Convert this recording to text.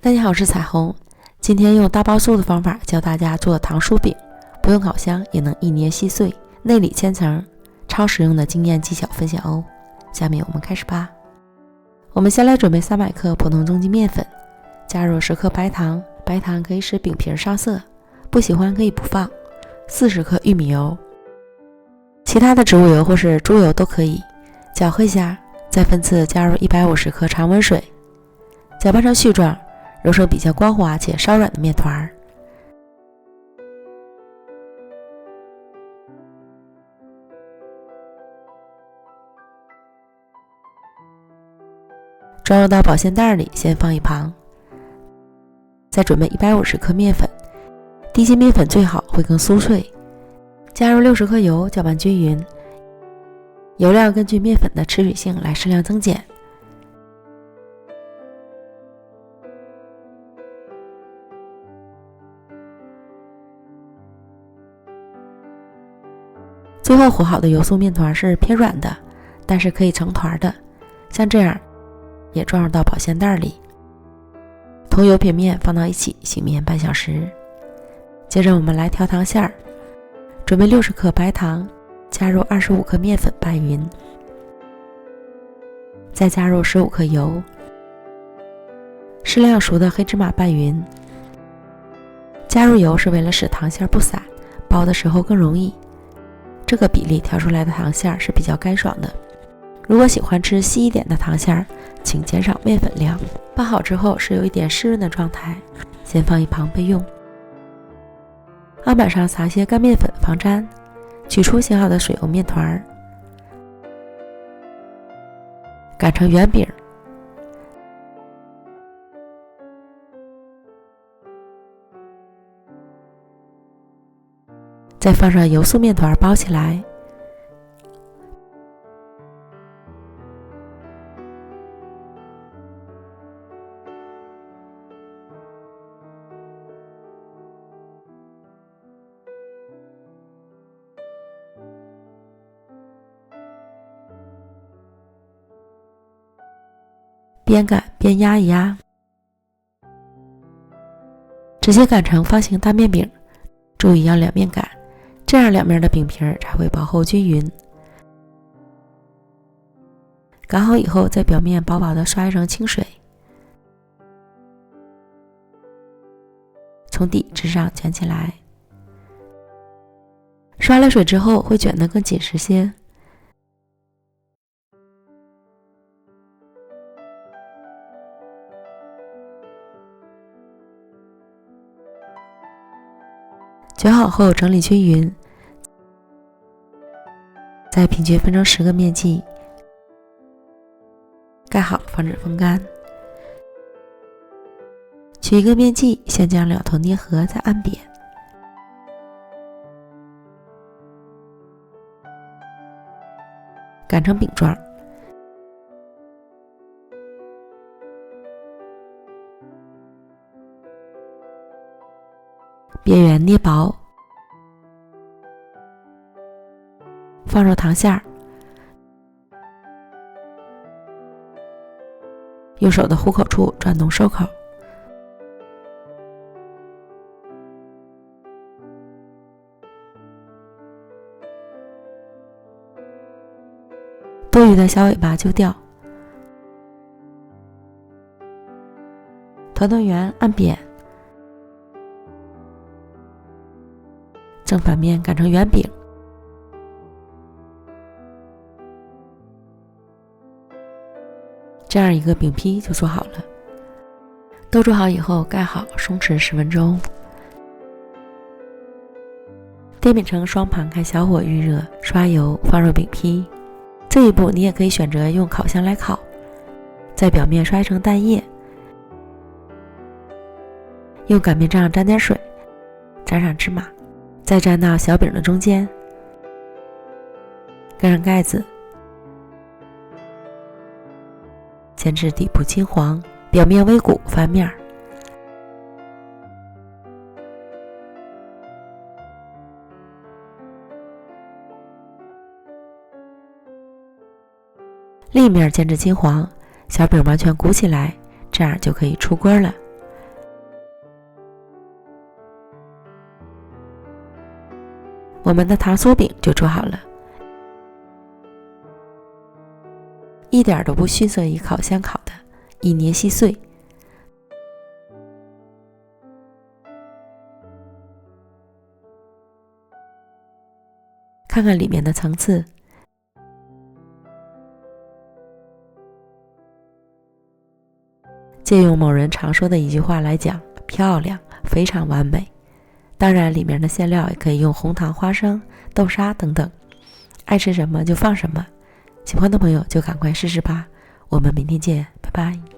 大家好，我是彩虹。今天用大包速的方法教大家做糖酥饼，不用烤箱也能一捏细碎，内里千层，超实用的经验技巧分享哦。下面我们开始吧。我们先来准备300克普通中筋面粉，加入10克白糖，白糖可以使饼皮上色，不喜欢可以不放。40克玉米油，其他的植物油或是猪油都可以。搅和一下，再分次加入150克常温水，搅拌成絮状，揉成比较光滑且稍软的面团。装入到保鲜袋里，先放一旁。再准备150克面粉，低筋面粉最好，会更酥脆。加入60克油，搅拌均匀。油量根据面粉的吃水性来适量增减。最后和好的油酥面团是偏软的，但是可以成团的，像这样也装入到保鲜袋里。同油平面放到一起醒面半小时。接着我们来调糖馅儿，准备60克白糖，加入25克面粉拌匀，再加入15克油，适量熟的黑芝麻拌匀。加入油是为了使糖馅不散，包的时候更容易。这个比例调出来的糖馅是比较干爽的。如果喜欢吃稀一点的糖馅，请减少面粉量。拌好之后是有一点湿润的状态，先放一旁备用。案板上撒些干面粉防粘，取出醒好的水油面团，擀成圆饼，再放上油酥面团包起来。边擀边压一压，直接擀成方形大面饼，注意要两面擀，这样两面的饼皮才会薄厚均匀。擀好以后，在表面薄薄的刷一层清水，从底至上卷起来。刷了水之后会卷得更紧实些。卷好后整理均匀，再平均分成10个面剂，盖好防止风干。取一个面剂，先将两头捏合，再按扁，擀成饼状。边缘捏薄，放入糖馅儿，用手的虎口处转动收口，多余的小尾巴揪掉，团团圆按扁，正反面擀成圆饼。这样一个饼坯就做好了。都做好以后盖好，松弛10分钟。电饼铛双盘开小火预热，刷油，放入饼坯。这一步你也可以选择用烤箱来烤，在表面刷一层蛋液，用擀面杖沾点水，沾上芝麻，再粘到小饼的中间，盖上盖子，煎至底部金黄，表面微鼓，翻面。另一面煎至金黄，小饼完全鼓起来，这样就可以出锅了。我们的糖酥饼就做好了，一点都不逊色于烤箱烤的，一捏细碎。看看里面的层次，借用某人常说的一句话来讲，漂亮，非常完美。当然里面的馅料也可以用红糖、花生、豆沙等等，爱吃什么就放什么，喜欢的朋友就赶快试试吧。我们明天见，拜拜。